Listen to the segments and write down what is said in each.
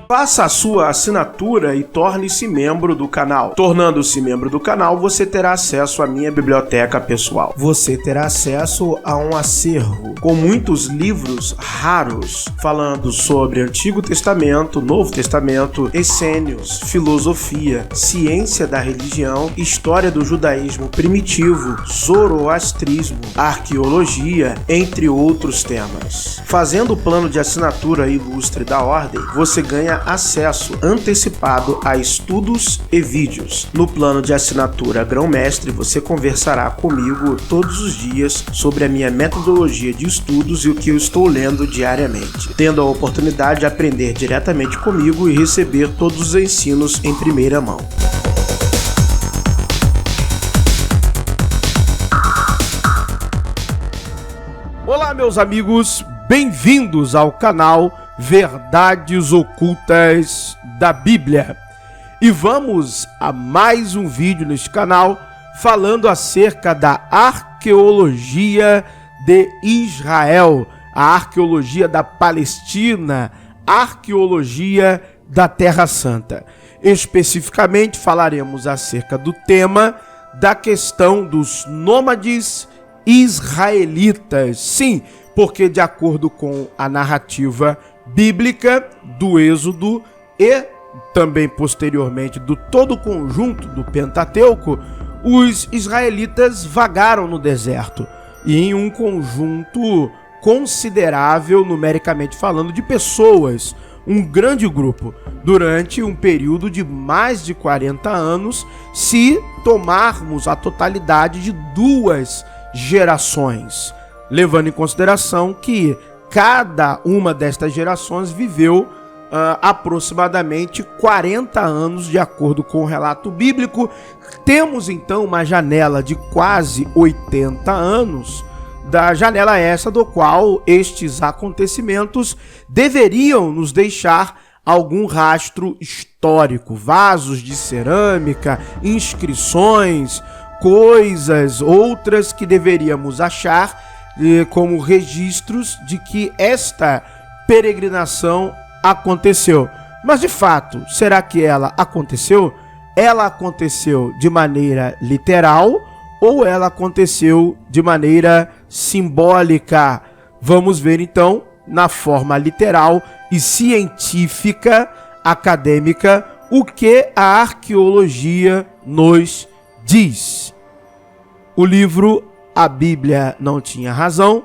Faça a sua assinatura e torne-se membro do canal. Tornando-se membro do canal, você terá acesso à minha biblioteca pessoal. Você terá acesso a um acervo com muitos livros raros, falando sobre Antigo Testamento, Novo Testamento, essênios, filosofia, ciência da religião, história do judaísmo primitivo, zoroastrismo, arqueologia, entre outros temas. Fazendo o plano de assinatura ilustre da Ordem, você ganha acesso antecipado a estudos e vídeos. No plano de assinatura Grão-Mestre, você conversará comigo todos os dias sobre a minha metodologia de estudos e o que eu estou lendo diariamente, tendo a oportunidade de aprender diretamente comigo e receber todos os ensinos em primeira mão. Olá, meus amigos, bem-vindos ao canal Verdades Ocultas da Bíblia. E vamos a mais um vídeo neste canal falando acerca da arqueologia de Israel, a arqueologia da Palestina, a arqueologia da Terra Santa. Especificamente falaremos acerca do tema da questão dos nômades israelitas. Sim, porque de acordo com a narrativa bíblica do Êxodo e também posteriormente do todo o conjunto do Pentateuco, os israelitas vagaram no deserto e em um conjunto considerável, numericamente falando, de pessoas, um grande grupo, durante um período de mais de 40 anos, se tomarmos a totalidade de 2 gerações, levando em consideração que cada uma destas gerações viveu aproximadamente 40 anos, de acordo com o relato bíblico. Temos então uma janela de quase 80 anos, da janela essa do qual estes acontecimentos deveriam nos deixar algum rastro histórico, vasos de cerâmica, inscrições, coisas outras que deveríamos achar como registros de que esta peregrinação aconteceu. Mas de fato, será que ela aconteceu? Ela aconteceu de maneira literal ou ela aconteceu de maneira simbólica? Vamos ver então na forma literal e científica, acadêmica, o que a arqueologia nos diz. O livro A Bíblia Não Tinha Razão,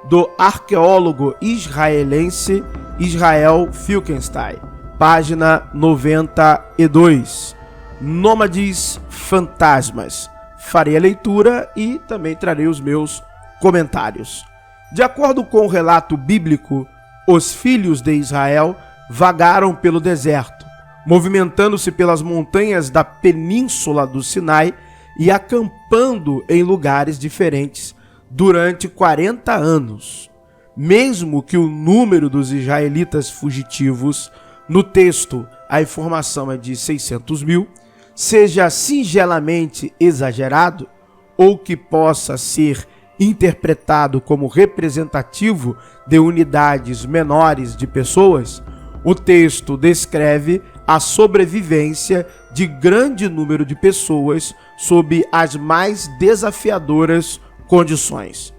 do arqueólogo israelense Israel Finkelstein, página 92. Nômades fantasmas. Farei a leitura e também trarei os meus comentários. De acordo com o relato bíblico, os filhos de Israel vagaram pelo deserto, movimentando-se pelas montanhas da península do Sinai e acampando em lugares diferentes durante 40 anos. Mesmo que o número dos israelitas fugitivos, no texto a informação é de 600 mil, seja singelamente exagerado, ou que possa ser interpretado como representativo de unidades menores de pessoas, o texto descreve a sobrevivência de grande número de pessoas sob as mais desafiadoras condições.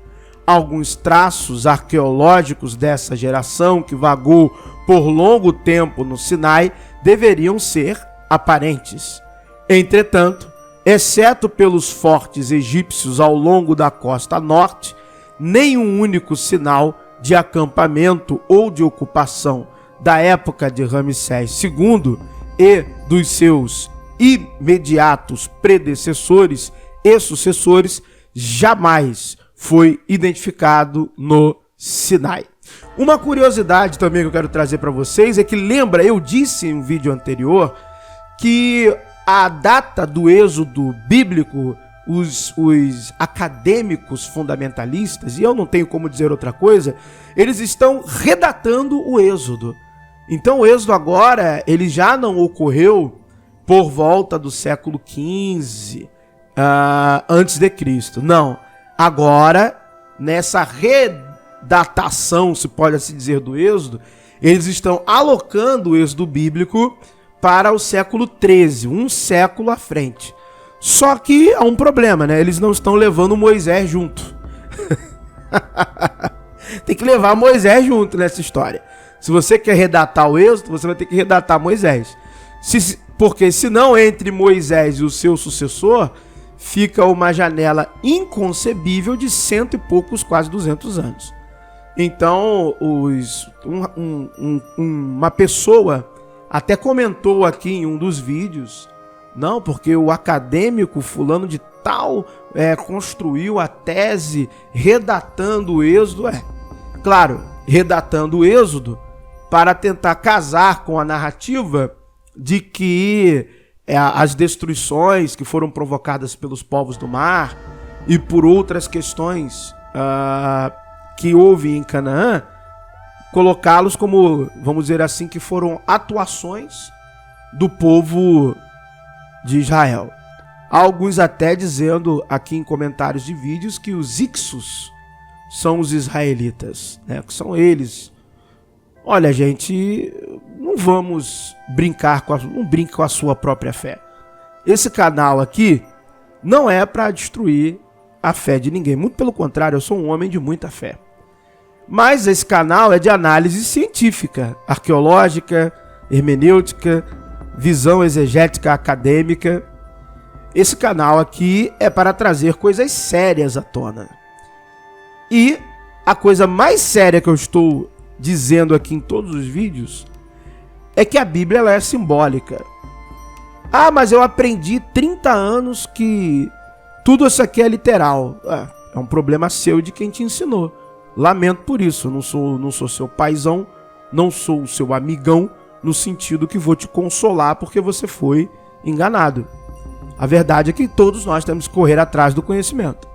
Alguns traços arqueológicos dessa geração que vagou por longo tempo no Sinai deveriam ser aparentes. Entretanto, exceto pelos fortes egípcios ao longo da costa norte, nenhum único sinal de acampamento ou de ocupação da época de Ramsés II e dos seus imediatos predecessores e sucessores jamais foi identificado no Sinai. Uma curiosidade também que eu quero trazer para vocês é que, lembra, eu disse em um vídeo anterior que a data do êxodo bíblico os acadêmicos fundamentalistas, e eu não tenho como dizer outra coisa, eles estão redatando o Êxodo. Então o Êxodo agora, ele já não ocorreu por volta do século XV, antes de Cristo. Não. Agora, nessa redatação, se pode assim dizer, do Êxodo, eles estão alocando o Êxodo bíblico para o século XIII, um século à frente. Só que há um problema, né? Eles não estão levando Moisés junto. Tem que levar Moisés junto nessa história. Se você quer redatar o Êxodo, você vai ter que redatar Moisés. Porque senão, entre Moisés e o seu sucessor, fica uma janela inconcebível de 100 e poucos, quase 200 anos. Então, uma pessoa até comentou aqui em um dos vídeos, não, porque o acadêmico fulano de tal construiu a tese redatando o Êxodo. Claro, redatando o Êxodo para tentar casar com a narrativa de que as destruições que foram provocadas pelos povos do mar e por outras questões que houve em Canaã, colocá-los como, vamos dizer assim, que foram atuações do povo de Israel. Há alguns até dizendo aqui em comentários de vídeos que os Ixos são os israelitas, né? Que são eles. Olha, gente, não vamos brincar não brinque com a sua própria fé. Esse canal aqui não é para destruir a fé de ninguém. Muito pelo contrário, eu sou um homem de muita fé. Mas esse canal é de análise científica, arqueológica, hermenêutica, visão exegética acadêmica. Esse canal aqui é para trazer coisas sérias à tona. E a coisa mais séria que eu estou dizendo aqui em todos os vídeos é que a Bíblia ela é simbólica. Ah, mas eu aprendi 30 anos que tudo isso aqui é literal. É um problema seu de quem te ensinou. Lamento por isso, eu não sou seu paizão, não sou o seu amigão, no sentido que vou te consolar porque você foi enganado. A verdade é que todos nós temos que correr atrás do conhecimento.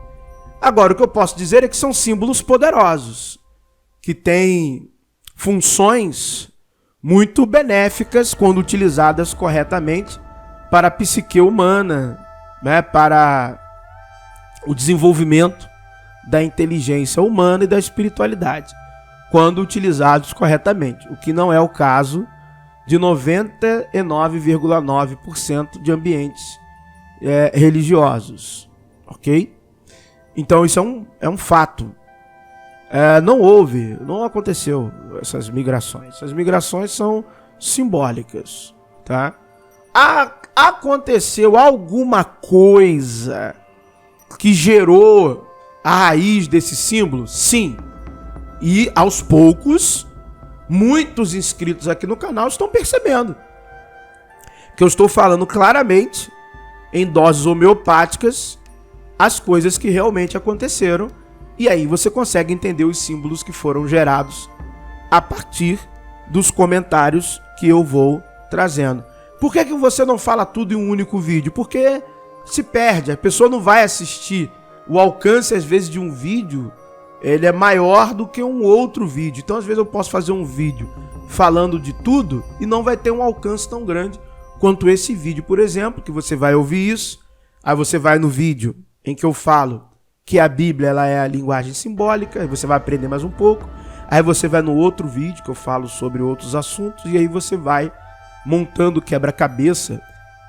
Agora, o que eu posso dizer é que são símbolos poderosos, que têm funções muito benéficas quando utilizadas corretamente para a psique humana, né, para o desenvolvimento da inteligência humana e da espiritualidade, quando utilizados corretamente, o que não é o caso de 99,9% de ambientes religiosos, ok? Então isso é um fato. Não aconteceu essas migrações. Essas migrações são simbólicas, tá? Aconteceu alguma coisa que gerou a raiz desse símbolo? Sim. E aos poucos, muitos inscritos aqui no canal estão percebendo que eu estou falando claramente, em doses homeopáticas, as coisas que realmente aconteceram. E aí você consegue entender os símbolos que foram gerados a partir dos comentários que eu vou trazendo. Por que você não fala tudo em um único vídeo? Porque se perde, a pessoa não vai assistir. O alcance, às vezes, de um vídeo, ele é maior do que um outro vídeo. Então, às vezes, eu posso fazer um vídeo falando de tudo e não vai ter um alcance tão grande quanto esse vídeo, por exemplo, que você vai ouvir isso, aí você vai no vídeo em que eu falo que a Bíblia ela é a linguagem simbólica, aí você vai aprender mais um pouco, aí você vai no outro vídeo que eu falo sobre outros assuntos, e aí você vai montando quebra-cabeça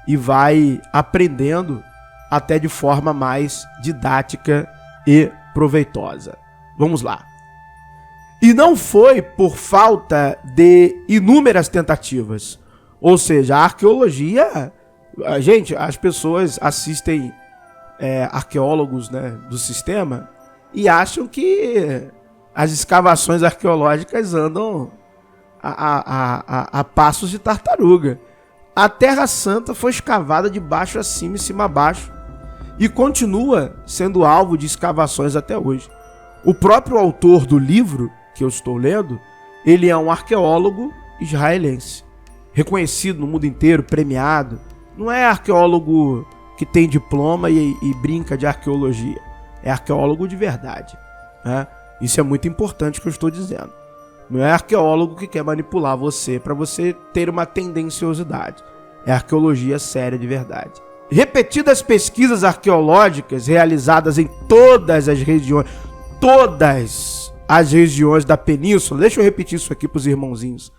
e vai aprendendo até de forma mais didática e proveitosa. Vamos lá. E não foi por falta de inúmeras tentativas. Ou seja, a arqueologia... Gente, as pessoas assistem arqueólogos, né, do sistema e acham que as escavações arqueológicas andam a passos de tartaruga. A Terra Santa foi escavada de baixo a cima e cima a baixo e continua sendo alvo de escavações até hoje. O próprio autor do livro que eu estou lendo, ele é um arqueólogo israelense, reconhecido no mundo inteiro, premiado. Não é arqueólogo que tem diploma e brinca de arqueologia. É arqueólogo de verdade, né? Isso é muito importante que eu estou dizendo. Não é arqueólogo que quer manipular você para você ter uma tendenciosidade. É arqueologia séria de verdade. Repetidas pesquisas arqueológicas realizadas em todas as regiões da península, deixa eu repetir isso aqui para os irmãozinhos,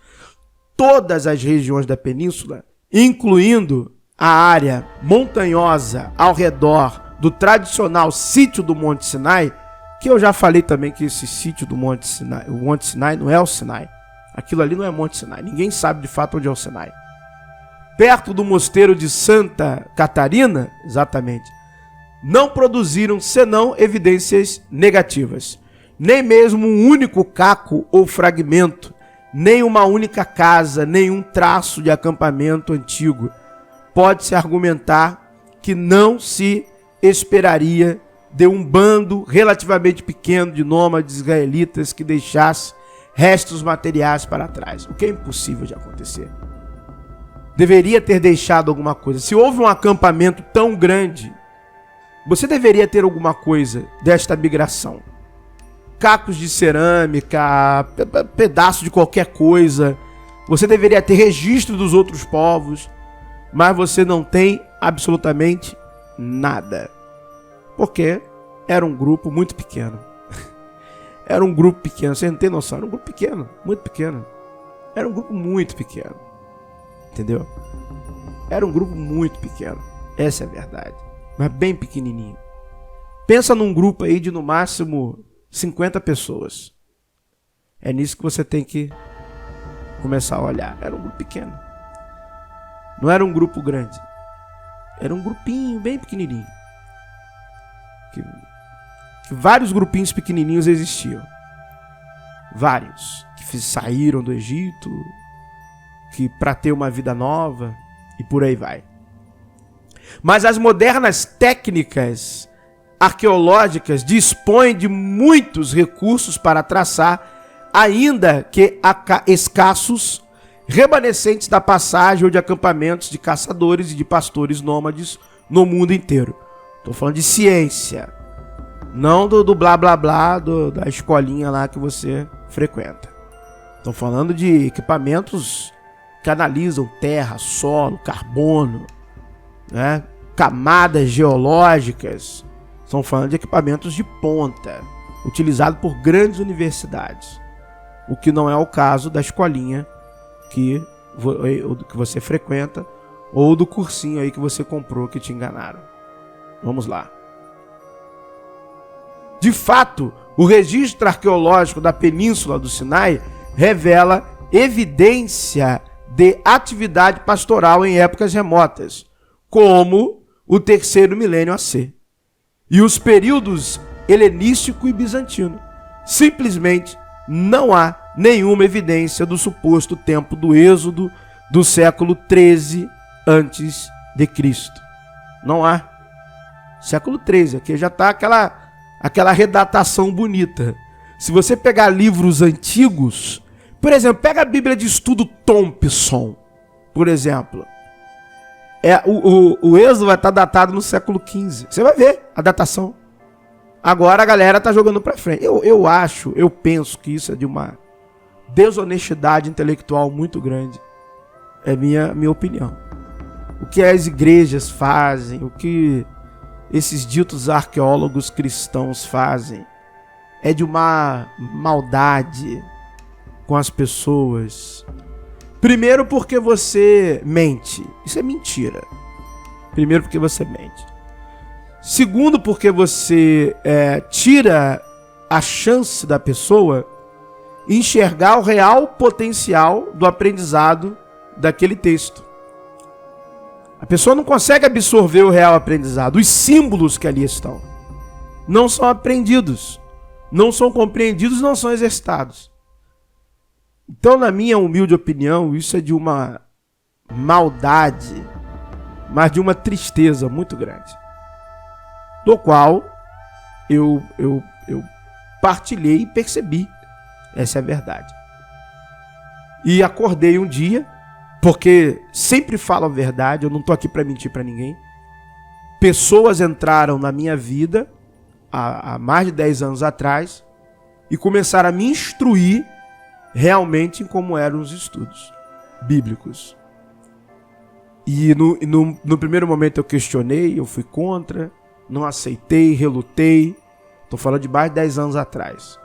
todas as regiões da península, incluindo a área montanhosa ao redor do tradicional sítio do Monte Sinai, que eu já falei também que esse sítio do Monte Sinai, o Monte Sinai não é o Sinai. Aquilo ali não é Monte Sinai. Ninguém sabe de fato onde é o Sinai. Perto do mosteiro de Santa Catarina, exatamente, não produziram senão evidências negativas. Nem mesmo um único caco ou fragmento, nem uma única casa, nenhum traço de acampamento antigo. Pode-se argumentar que não se esperaria de um bando relativamente pequeno de nômades israelitas que deixasse restos materiais para trás, o que é impossível de acontecer. Deveria ter deixado alguma coisa. Se houve um acampamento tão grande, você deveria ter alguma coisa desta migração. Cacos de cerâmica, pedaço de qualquer coisa. Você deveria ter registro dos outros povos, mas você não tem absolutamente nada. Porque era um grupo muito pequeno. Era um grupo pequeno, você não tem noção. Era um grupo pequeno, muito pequeno. Era um grupo muito pequeno. Entendeu? Era um grupo muito pequeno. Essa é a verdade. Mas bem pequenininho. Pensa num grupo aí de no máximo 50 pessoas. É nisso que você tem que começar a olhar. Era um grupo pequeno. Não era um grupo grande. Era um grupinho bem pequenininho. Que vários grupinhos pequenininhos existiam. Vários. Que saíram do Egito, que para ter uma vida nova e por aí vai. Mas as modernas técnicas arqueológicas dispõem de muitos recursos para traçar, ainda que escassos, remanescentes da passagem ou de acampamentos de caçadores e de pastores nômades no mundo inteiro. Estou falando de ciência, não do blá blá blá da escolinha lá que você frequenta. Estou falando de equipamentos que analisam terra, solo, carbono, né? Camadas geológicas. Estão falando de equipamentos de ponta, utilizados por grandes universidades. O que não é o caso da escolinha que você frequenta ou do cursinho aí que você comprou que te enganaram. Vamos lá. De fato, o registro arqueológico da Península do Sinai revela evidência de atividade pastoral em épocas remotas, como o terceiro milênio AC, e os períodos helenístico e bizantino. Simplesmente não há nenhuma evidência do suposto tempo do Êxodo do século 13 antes de Cristo. Não há. Século 13, aqui já está aquela redatação bonita. Se você pegar livros antigos, por exemplo, pega a Bíblia de Estudo Thompson, por exemplo. O Êxodo vai estar datado no século XV. Você vai ver a datação. Agora a galera está jogando para frente. Eu penso que isso é de uma desonestidade intelectual muito grande. É minha opinião. O que as igrejas fazem, o que esses ditos arqueólogos cristãos fazem, é de uma maldade com as pessoas. Primeiro porque você mente. Isso é mentira. Primeiro porque você mente. Segundo porque você tira a chance da pessoa enxergar o real potencial do aprendizado daquele texto. A pessoa não consegue absorver o real aprendizado. Os símbolos que ali estão não são aprendidos, não são compreendidos, não são exercitados. Então, na minha humilde opinião, isso é de uma maldade, mas de uma tristeza muito grande, do qual eu partilhei e percebi. Essa é a verdade. E acordei um dia, porque sempre falo a verdade, eu não estou aqui para mentir para ninguém. pessoas entraram na minha vida há mais de 10 anos atrás e começaram a me instruir realmente em como eram os estudos bíblicos. E no primeiro momento eu questionei, eu fui contra, não aceitei, relutei. Estou falando de mais de 10 anos atrás.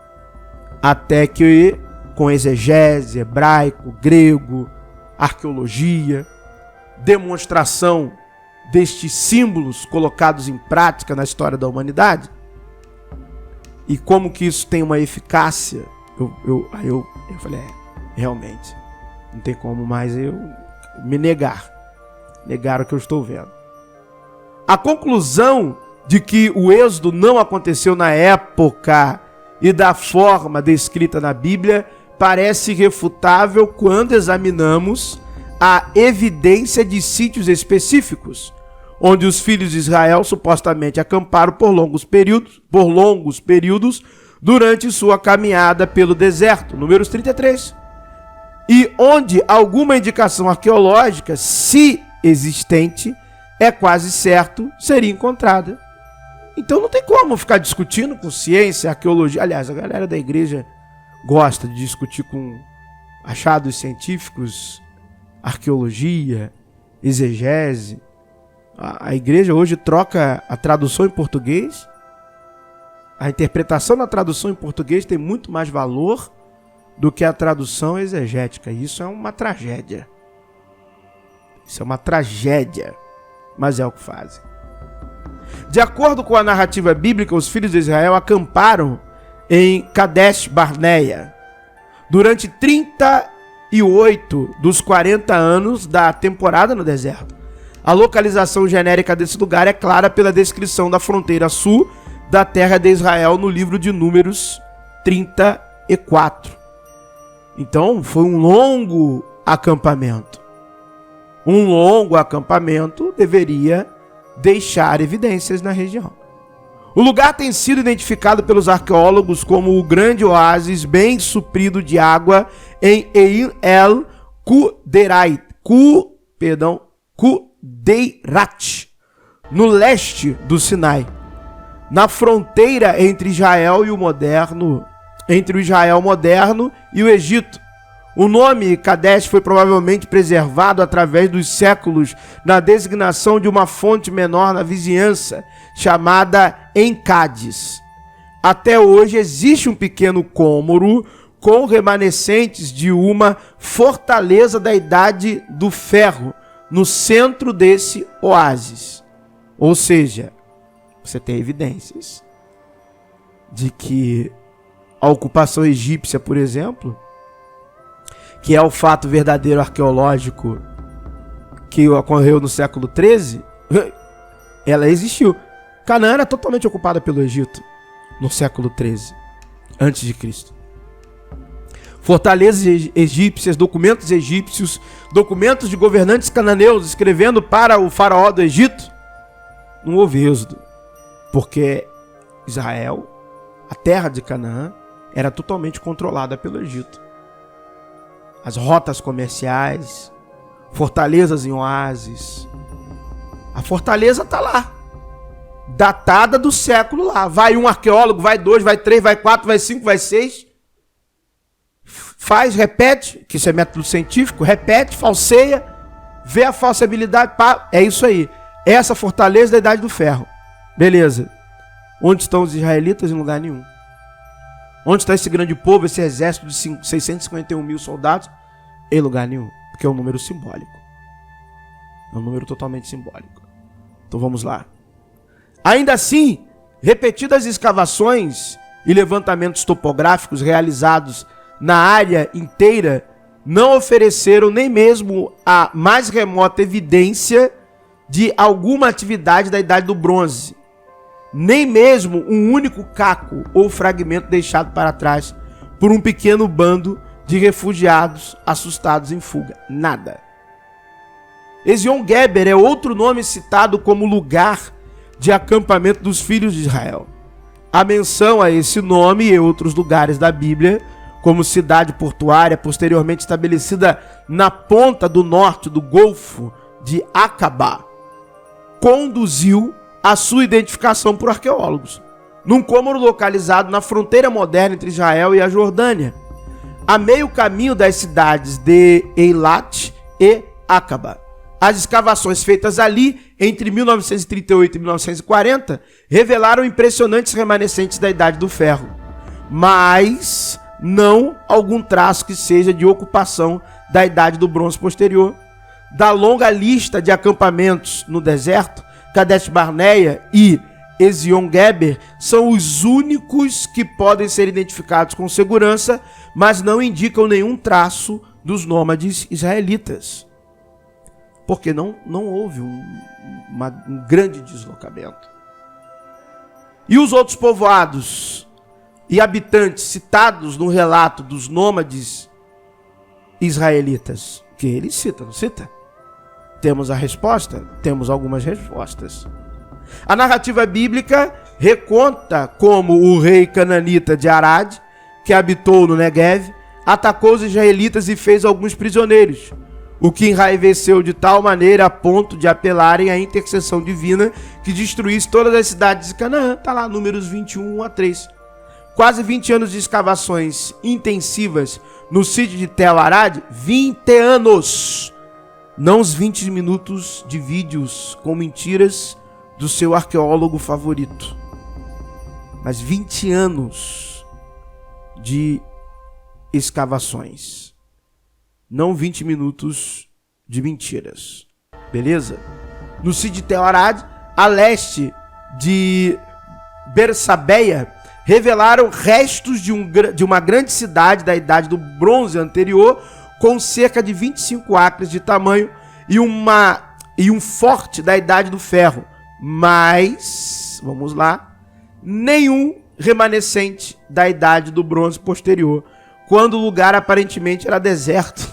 Até que, com exegese, hebraico, grego, arqueologia, demonstração destes símbolos colocados em prática na história da humanidade, e como que isso tem uma eficácia, eu falei, realmente, não tem como mais eu me negar o que eu estou vendo. A conclusão de que o êxodo não aconteceu na época e da forma descrita na Bíblia parece irrefutável quando examinamos a evidência de sítios específicos, onde os filhos de Israel supostamente acamparam por longos períodos durante sua caminhada pelo deserto, Números 33. E onde alguma indicação arqueológica, se existente, é quase certo, seria encontrada. Então não tem como ficar discutindo com ciência, arqueologia. Aliás, a galera da igreja gosta de discutir com achados científicos, arqueologia, exegese. A igreja hoje troca a tradução em português. A interpretação na tradução em português tem muito mais valor do que a tradução exegética. Isso é uma tragédia. Isso é uma tragédia, mas é o que fazem. De acordo com a narrativa bíblica, os filhos de Israel acamparam em Kadesh Barneia durante 38 dos 40 anos da temporada no deserto. A localização genérica desse lugar é clara pela descrição da fronteira sul da terra de Israel no livro de Números 34. Então, foi um longo acampamento. Um longo acampamento deveria deixar evidências na região. O lugar tem sido identificado pelos arqueólogos como o grande oásis bem suprido de água em Ein el-Qudeirat, no leste do Sinai, na fronteira entre Israel moderno e o Egito. O nome Kadesh foi provavelmente preservado através dos séculos na designação de uma fonte menor na vizinhança, chamada Encades. Até hoje existe um pequeno cômoro com remanescentes de uma fortaleza da Idade do Ferro no centro desse oásis. Ou seja, você tem evidências de que a ocupação egípcia, por exemplo, que é o fato verdadeiro arqueológico que ocorreu no século XIII, ela existiu. Canaã era totalmente ocupada pelo Egito no século XIII, antes de Cristo. Fortalezas egípcias, documentos egípcios, documentos de governantes cananeus escrevendo para o faraó do Egito. Não houve êxodo, porque Israel, a terra de Canaã, era totalmente controlada pelo Egito. As rotas comerciais, fortalezas em oásis. A fortaleza está lá, datada do século lá. Vai um arqueólogo, vai 2, vai 3, vai 4, vai 5, vai 6. Faz, repete, que isso é método científico, repete, falseia, vê a falsibilidade, pá, é isso aí. Essa fortaleza da Idade do Ferro. Beleza. Onde estão os israelitas? Em lugar nenhum. Onde está esse grande povo, esse exército de 651 mil soldados? Em lugar nenhum, porque é um número simbólico. É um número totalmente simbólico. Então vamos lá. Ainda assim, repetidas escavações e levantamentos topográficos realizados na área inteira não ofereceram nem mesmo a mais remota evidência de alguma atividade da Idade do Bronze. Nem mesmo um único caco ou fragmento deixado para trás por um pequeno bando de refugiados assustados em fuga. Nada. Ezion-Geber é outro nome citado como lugar de acampamento dos filhos de Israel. A menção a esse nome e outros lugares da Bíblia, como cidade portuária posteriormente estabelecida na ponta do norte do Golfo de Acabá, conduziu a sua identificação por arqueólogos, num cômodo localizado na fronteira moderna entre Israel e a Jordânia, a meio caminho das cidades de Eilat e Acaba. As escavações feitas ali entre 1938 e 1940 revelaram impressionantes remanescentes da Idade do Ferro, mas não algum traço que seja de ocupação da Idade do Bronze posterior. Da longa lista de acampamentos no deserto, Kadesh Barneia e Ezion-Geber são os únicos que podem ser identificados com segurança, mas não indicam nenhum traço dos nômades israelitas, porque não houve um grande deslocamento. E os outros povoados e habitantes citados no relato dos nômades israelitas, que ele cita, não cita? Temos a resposta? Temos algumas respostas. A narrativa bíblica reconta como o rei cananita de Arad, que habitou no Negev, atacou os israelitas e fez alguns prisioneiros, o que enraiveceu de tal maneira a ponto de apelarem à intercessão divina que destruísse todas as cidades de Canaã. Está lá, Números 21, 1-3. Quase 20 anos de escavações intensivas no sítio de Tel Arad, 20 anos! Não os 20 minutos de vídeos com mentiras do seu arqueólogo favorito, mas 20 anos de escavações. Não 20 minutos de mentiras. Beleza? No sítio de Tel Arad, a leste de Bersabeia, revelaram restos de uma grande cidade da Idade do Bronze anterior, com cerca de 25 acres de tamanho e um forte da Idade do Ferro. Mas, vamos lá, nenhum remanescente da Idade do Bronze posterior, quando o lugar aparentemente era deserto.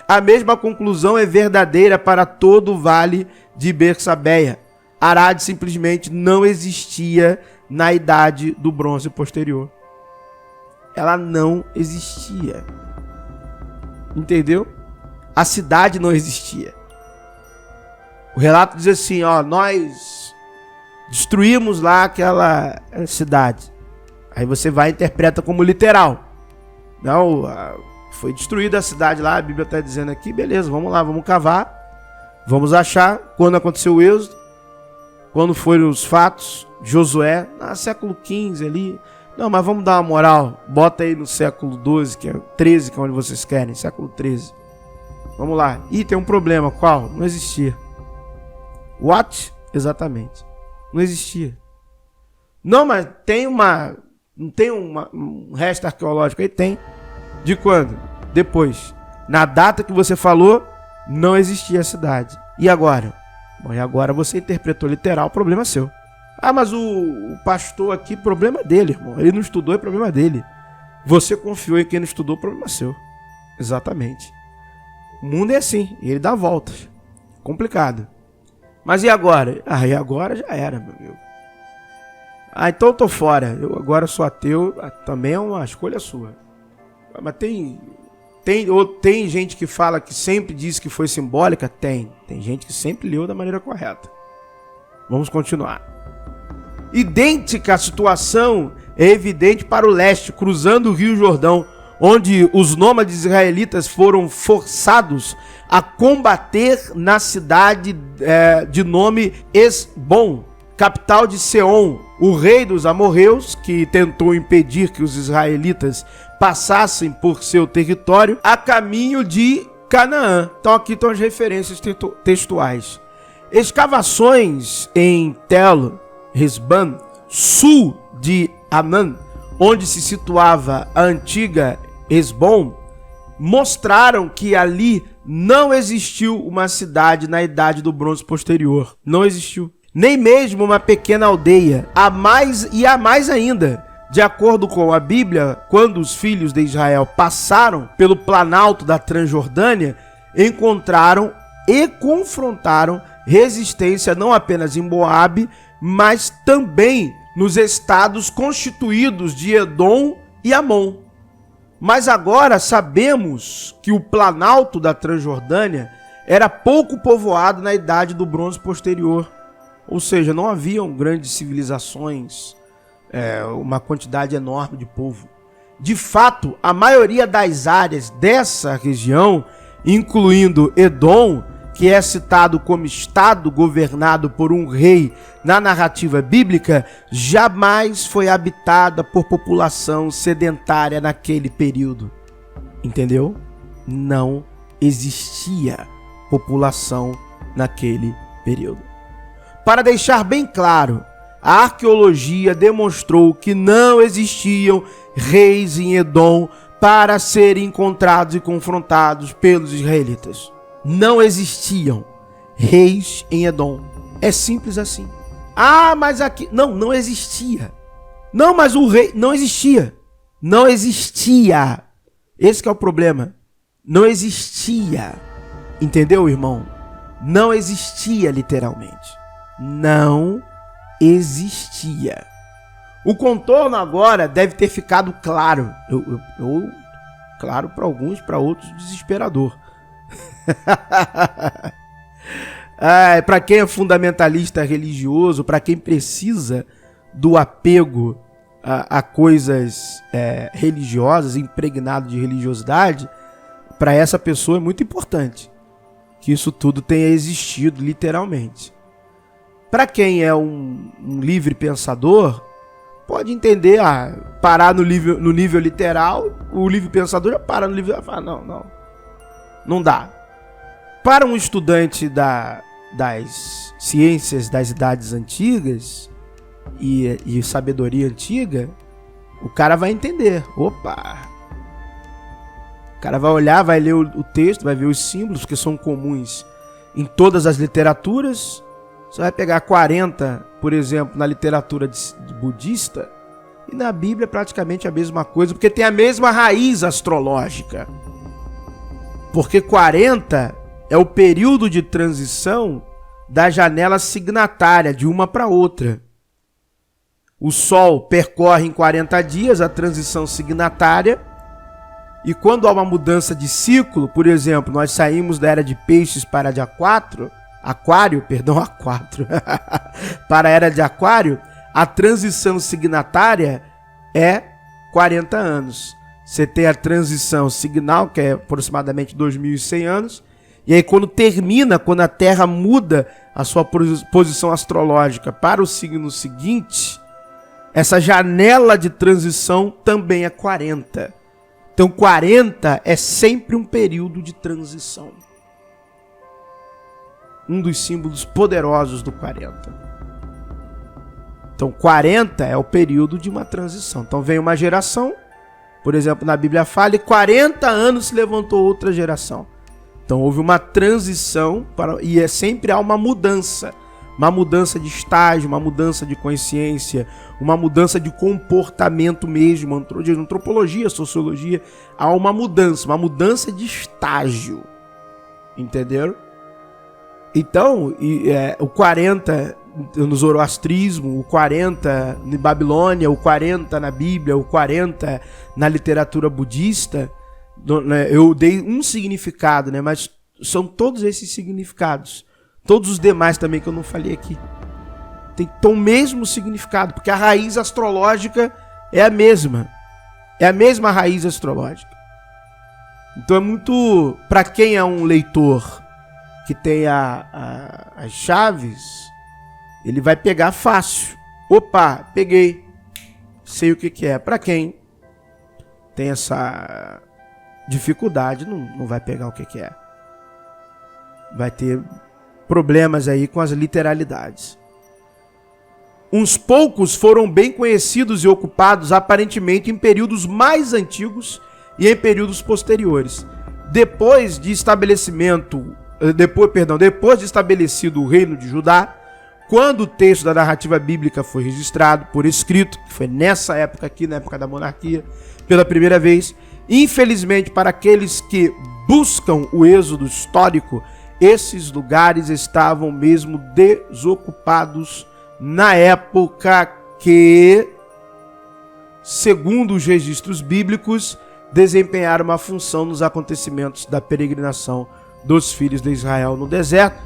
A mesma conclusão é verdadeira para todo o vale de Bersabeia. Arad simplesmente não existia na Idade do Bronze posterior. Ela não existia. Entendeu? A cidade não existia. O relato diz assim, ó, nós destruímos lá aquela cidade. Aí você vai e interpreta como literal. Não, foi destruída a cidade lá, a Bíblia está dizendo aqui, beleza, vamos lá, vamos cavar, vamos achar quando aconteceu o êxodo, quando foram os fatos, Josué, século XV ali. Não, mas vamos dar uma moral, bota aí no século XII, que é 13, que é onde vocês querem, século XIII. Vamos lá. Ih, tem um problema, qual? Não existia. What? Exatamente. Não existia. Não, mas tem não tem um resto arqueológico aí? Tem. De quando? Depois. Na data que você falou, não existia a cidade. E agora? Bom, e agora você interpretou literal, o problema é seu. Ah, mas o pastor aqui, problema dele, irmão. Ele não estudou, é problema dele. Você confiou em quem não estudou, problema seu. Exatamente. O mundo é assim, ele dá voltas. Complicado. Mas e agora? Ah, e agora já era, meu amigo. Ah, então eu tô fora. Eu agora sou ateu, também é uma escolha sua. Mas tem gente que fala que sempre diz que foi simbólica? Tem gente que sempre leu da maneira correta. Vamos continuar. Idêntica situação é evidente para o leste, cruzando o Rio Jordão, onde os nômades israelitas foram forçados a combater na cidade de nome Esbom, capital de Seom, o rei dos amorreus, que tentou impedir que os israelitas passassem por seu território a caminho de Canaã. Então aqui estão as referências textuais. Escavações em Tel Resban, sul de Amã, onde se situava a antiga Esbom, mostraram que ali não existiu uma cidade na Idade do Bronze posterior. Não existiu. Nem mesmo uma pequena aldeia. Há mais ainda. De acordo com a Bíblia, quando os filhos de Israel passaram pelo planalto da Transjordânia, encontraram e confrontaram resistência não apenas em Moabe, mas também nos estados constituídos de Edom e Amon. Mas agora sabemos que o planalto da Transjordânia era pouco povoado na Idade do Bronze posterior, Ou seja, não haviam grandes civilizações, uma quantidade enorme de povo. De fato, a maioria das áreas dessa região, incluindo Edom, que é citado como estado governado por um rei na narrativa bíblica, jamais foi habitada por população sedentária naquele período. Entendeu? Não existia população naquele período. Para deixar bem claro, a arqueologia demonstrou que não existiam reis em Edom para serem encontrados e confrontados pelos israelitas. Não existiam reis em Edom. É simples assim. Ah, mas aqui... Não existia. Não, mas o rei... Não existia. Não existia. Esse que é o problema. Não existia. Entendeu, irmão? Não existia, literalmente. Não existia. O contorno agora deve ter ficado claro. Claro para alguns, para outros desesperador. Para quem é fundamentalista religioso, para quem precisa do apego a coisas religiosas, impregnado de religiosidade, para essa pessoa é muito importante que isso tudo tenha existido literalmente. Para quem é um livre pensador, pode entender, parar no nível literal, o livre pensador já para no nível, fala, não dá. Para um estudante das ciências das idades antigas e sabedoria antiga, o cara vai entender. Opa! O cara vai olhar, vai ler o texto, vai ver os símbolos que são comuns em todas as literaturas. Você vai pegar 40, por exemplo, na literatura budista, e na Bíblia é praticamente a mesma coisa, porque tem a mesma raiz astrológica. Porque 40 é o período de transição da janela signatária de uma para outra. O Sol percorre em 40 dias a transição signatária, e quando há uma mudança de ciclo, por exemplo, nós saímos da era de Peixes para a de Aquário, para a era de Aquário, a transição signatária é 40 anos. Você tem a transição signal, que é aproximadamente 2.100 anos, e aí quando a Terra muda a sua posição astrológica para o signo seguinte, essa janela de transição também é 40. Então 40 é sempre um período de transição. Um dos símbolos poderosos do 40. Então 40 é o período de uma transição. Então vem uma geração, por exemplo, na Bíblia fala, e 40 anos se levantou outra geração. Então houve uma transição, e sempre há uma mudança de estágio, uma mudança de consciência, uma mudança de comportamento mesmo, de antropologia, sociologia, há uma mudança de estágio, entenderam? Então, o 40 no zoroastrismo, o 40 na Babilônia, o 40 na Bíblia, o 40 na literatura budista, eu dei um significado, né? Mas são todos esses significados. Todos os demais também que eu não falei aqui tem o mesmo significado, porque a raiz astrológica é a mesma. É a mesma raiz astrológica. Então é muito... Para quem é um leitor que tem as chaves, ele vai pegar fácil. Opa, peguei. Sei o que é. Para quem tem essa dificuldade, não vai pegar o que é. Vai ter problemas aí com as literalidades. Uns poucos foram bem conhecidos e ocupados aparentemente em períodos mais antigos e em períodos posteriores. Depois de estabelecido o reino de Judá, quando o texto da narrativa bíblica foi registrado por escrito, que foi nessa época aqui, na época da monarquia, pela primeira vez, infelizmente para aqueles que buscam o êxodo histórico, esses lugares estavam mesmo desocupados na época que, segundo os registros bíblicos, desempenharam uma função nos acontecimentos da peregrinação dos filhos de Israel no deserto.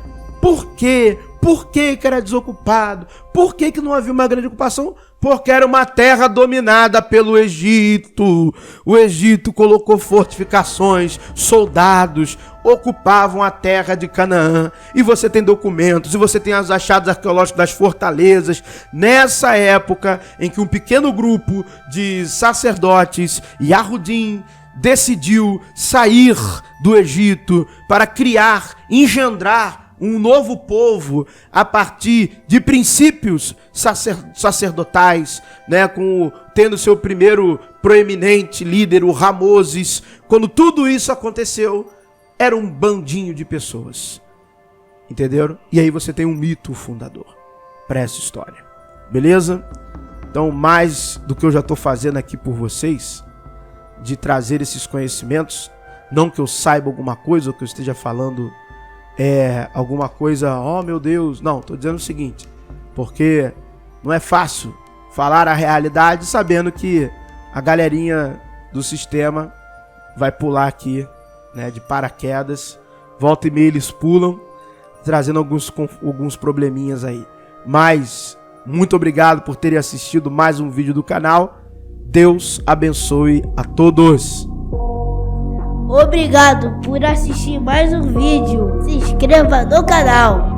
Por quê? Por que era desocupado? Por que não havia uma grande ocupação? Porque era uma terra dominada pelo Egito. O Egito colocou fortificações, soldados ocupavam a terra de Canaã. E você tem documentos, e você tem os achados arqueológicos das fortalezas. Nessa época em que um pequeno grupo de sacerdotes, Yahudim, decidiu sair do Egito para criar, engendrar um novo povo a partir de princípios sacerdotais, né, tendo seu primeiro proeminente líder, o Ramoses. Quando tudo isso aconteceu, era um bandinho de pessoas, entenderam? E aí você tem um mito fundador para essa história, beleza? Então, mais do que eu já estou fazendo aqui por vocês, de trazer esses conhecimentos, não que eu saiba alguma coisa ou que eu esteja falando alguma coisa, oh meu Deus, não, tô dizendo o seguinte, porque não é fácil falar a realidade sabendo que a galerinha do sistema vai pular aqui, né, de paraquedas, volta e meia eles pulam, trazendo alguns probleminhas aí. Mas, muito obrigado por terem assistido mais um vídeo do canal. Deus abençoe a todos. Obrigado por assistir mais um vídeo. Se inscreva no canal.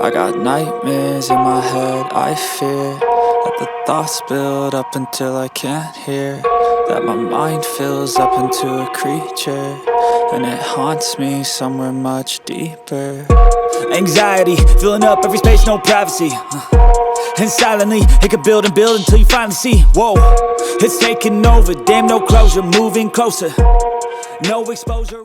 I got nightmares in my head, I fear that the thoughts build up until I can't hear, that my mind fills up into a creature, and it haunts me somewhere much deeper. Anxiety, filling up every space, no privacy. And silently, it could build and build until you finally see, whoa, it's taking over, damn no closure, moving closer, no exposure.